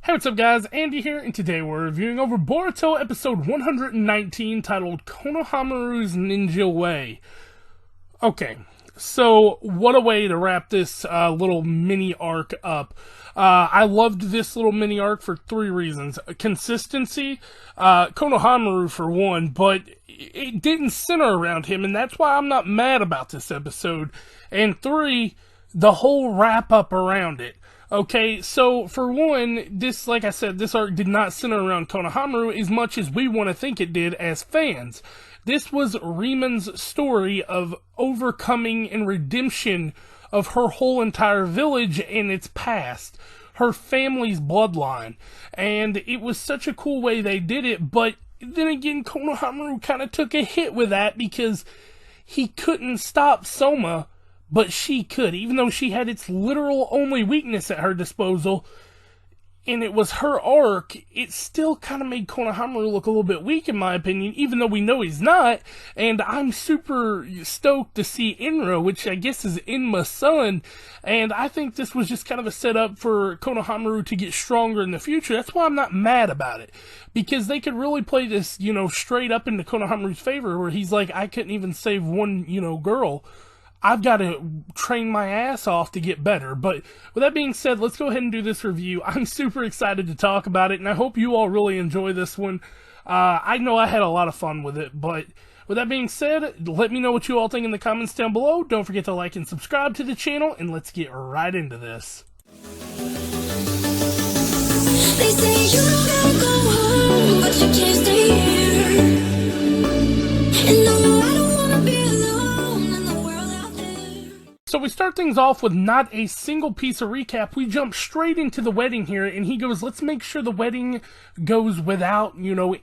Hey, what's up guys, Andy here, and today we're reviewing over Boruto episode 119 titled Konohamaru's Ninja Way. Okay, so what a way to wrap this little mini arc up. I loved this little mini arc for three reasons. Consistency, Konohamaru for one, but it didn't center around him, and that's why I'm not mad about this episode. And three, the whole wrap up around it. Okay, so for one, this, like I said, this arc did not center around Konohamaru as much as we want to think it did as fans. This was Remon's story of overcoming and redemption of her whole entire village and its past, her family's bloodline. And it was such a cool way they did it, but then again, Konohamaru kind of took a hit with that because he couldn't stop Soma, but she could, even though she had its literal only weakness at her disposal, and it was her arc. It still kind of made Konohamaru look a little bit weak, in my opinion, even though we know he's not. And I'm super stoked to see Inra, which I guess is Inma's son, and I think this was just kind of a setup for Konohamaru to get stronger in the future. That's why I'm not mad about it, because they could really play this, straight up into Konohamaru's favor, where he's like, I couldn't even save one, girl. I've got to train my ass off to get better. But with that being said, let's go ahead and do this review. I'm super excited to talk about it, and I hope you all really enjoy this one. I know I had a lot of fun with it, but with that being said, let me know what you all think in the comments down below. Don't forget to like and subscribe to the channel, and let's get right into this. They say you don't gotta go home, but you can't stay here. And no, I don't wanna be alone in the world out there. So we start things off with not a single piece of recap. We jump straight into the wedding here, and he goes, let's make sure the wedding goes without,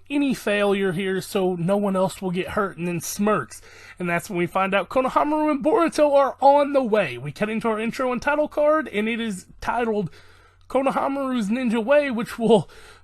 any failure here so no one else will get hurt, and then smirks. And that's when we find out Konohamaru and Boruto are on the way. We cut into our intro and title card, and it is titled Konohamaru's Ninja Way, which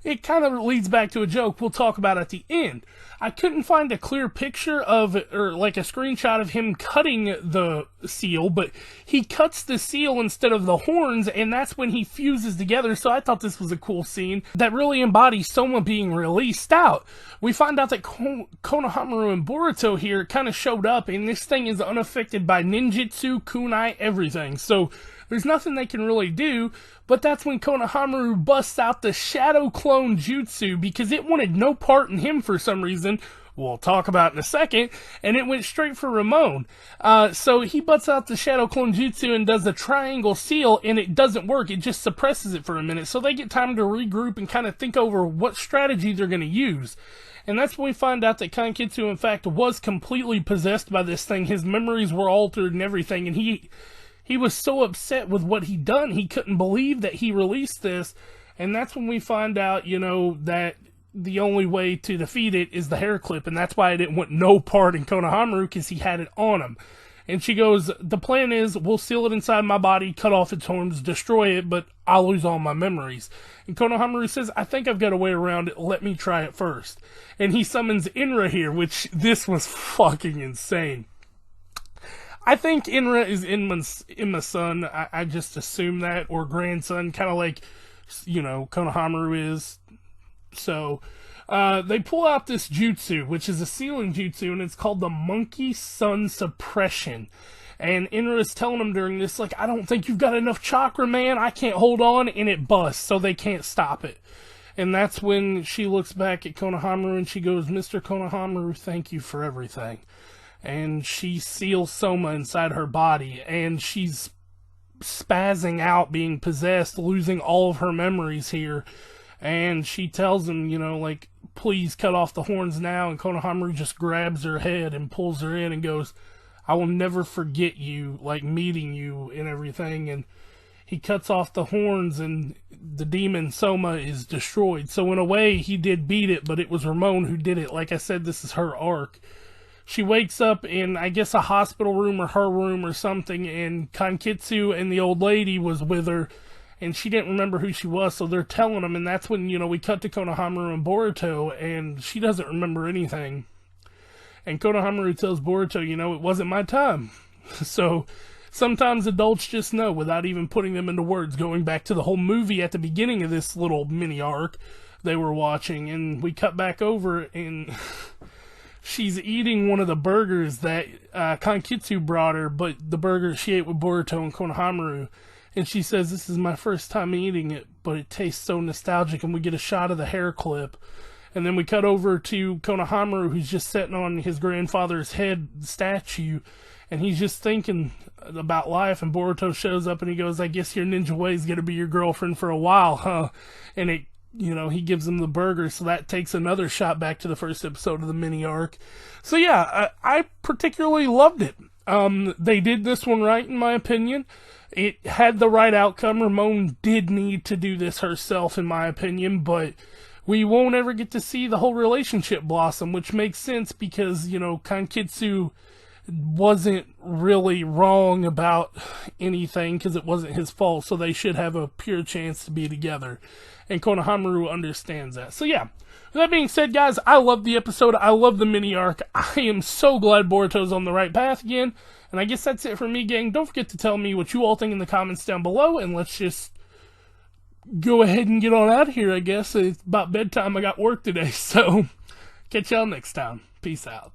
it kind of leads back to a joke we'll talk about at the end. I couldn't find a clear picture or like a screenshot of him cutting the seal, but he cuts the seal instead of the horns, and that's when he fuses together. So I thought this was a cool scene that really embodies Soma being released out. We find out that Konohamaru and Boruto here kind of showed up, and this thing is unaffected by ninjutsu, kunai, everything. So there's nothing they can really do, but that's when Konohamaru busts out the shadow clone jutsu because it wanted no part in him for some reason. We'll talk about in a second, and it went straight for Remon. So he busts out the shadow clone jutsu and does the triangle seal, and it doesn't work. It just suppresses it for a minute, so they get time to regroup and kind of think over what strategy they're going to use. And that's when we find out that Kankitsu, in fact, was completely possessed by this thing. His memories were altered and everything, and he was so upset with what he'd done, he couldn't believe that he released this. And that's when we find out, that the only way to defeat it is the hair clip. And that's why I didn't want no part in Konohamaru, because he had it on him. And she goes, the plan is, we'll seal it inside my body, cut off its horns, destroy it, but I'll lose all my memories. And Konohamaru says, I think I've got a way around it, let me try it first. And he summons Inra here, which this was fucking insane. I think Inra is Inma's son. I just assume that, or grandson, kind of like, Konohamaru is. So, they pull out this jutsu, which is a sealing jutsu, and it's called the Monkey Sun Suppression. And Inra is telling him during this, like, I don't think you've got enough chakra, man. I can't hold on, and it busts, so they can't stop it. And that's when she looks back at Konohamaru, and she goes, Mr. Konohamaru, thank you for everything. And she seals Soma inside her body, and she's spazzing out, being possessed, losing all of her memories here. And she tells him, please cut off the horns now. And Konohamaru just grabs her head and pulls her in and goes, I will never forget you, like meeting you and everything. And he cuts off the horns, and the demon Soma is destroyed. So in a way, he did beat it, but it was Remon who did it. Like I said, this is her arc. She wakes up in, I guess, a hospital room or her room or something, and Kankitsu and the old lady was with her, and she didn't remember who she was, so they're telling them, and that's when, we cut to Konohamaru and Boruto, and she doesn't remember anything. And Konohamaru tells Boruto, it wasn't my time. So sometimes adults just know without even putting them into words. Going back to the whole movie at the beginning of this little mini arc they were watching, and we cut back over, and she's eating one of the burgers that Kankitsu brought her, but the burger she ate with Boruto and Konohamaru. And she says, this is my first time eating it, but it tastes so nostalgic. And we get a shot of the hair clip. And then we cut over to Konohamaru, who's just sitting on his grandfather's head statue. And he's just thinking about life. And Boruto shows up and he goes, I guess your ninja way is going to be your girlfriend for a while, huh? And it, you know, he gives him the burger. So that takes another shot back to the first episode of the mini arc. So yeah, I particularly loved it. They did this one right, in my opinion. It had the right outcome. Remon did need to do this herself, in my opinion, but we won't ever get to see the whole relationship blossom, which makes sense because, you know, Kankitsu wasn't really wrong about anything because it wasn't his fault, so they should have a pure chance to be together. And Konohamaru understands that. So yeah, with that being said, guys, I love the episode. I love the mini arc. I am so glad Boruto's on the right path again. And I guess that's it for me, gang. Don't forget to tell me what you all think in the comments down below, and let's just go ahead and get on out of here, I guess. It's about bedtime. I got work today, so catch y'all next time. Peace out.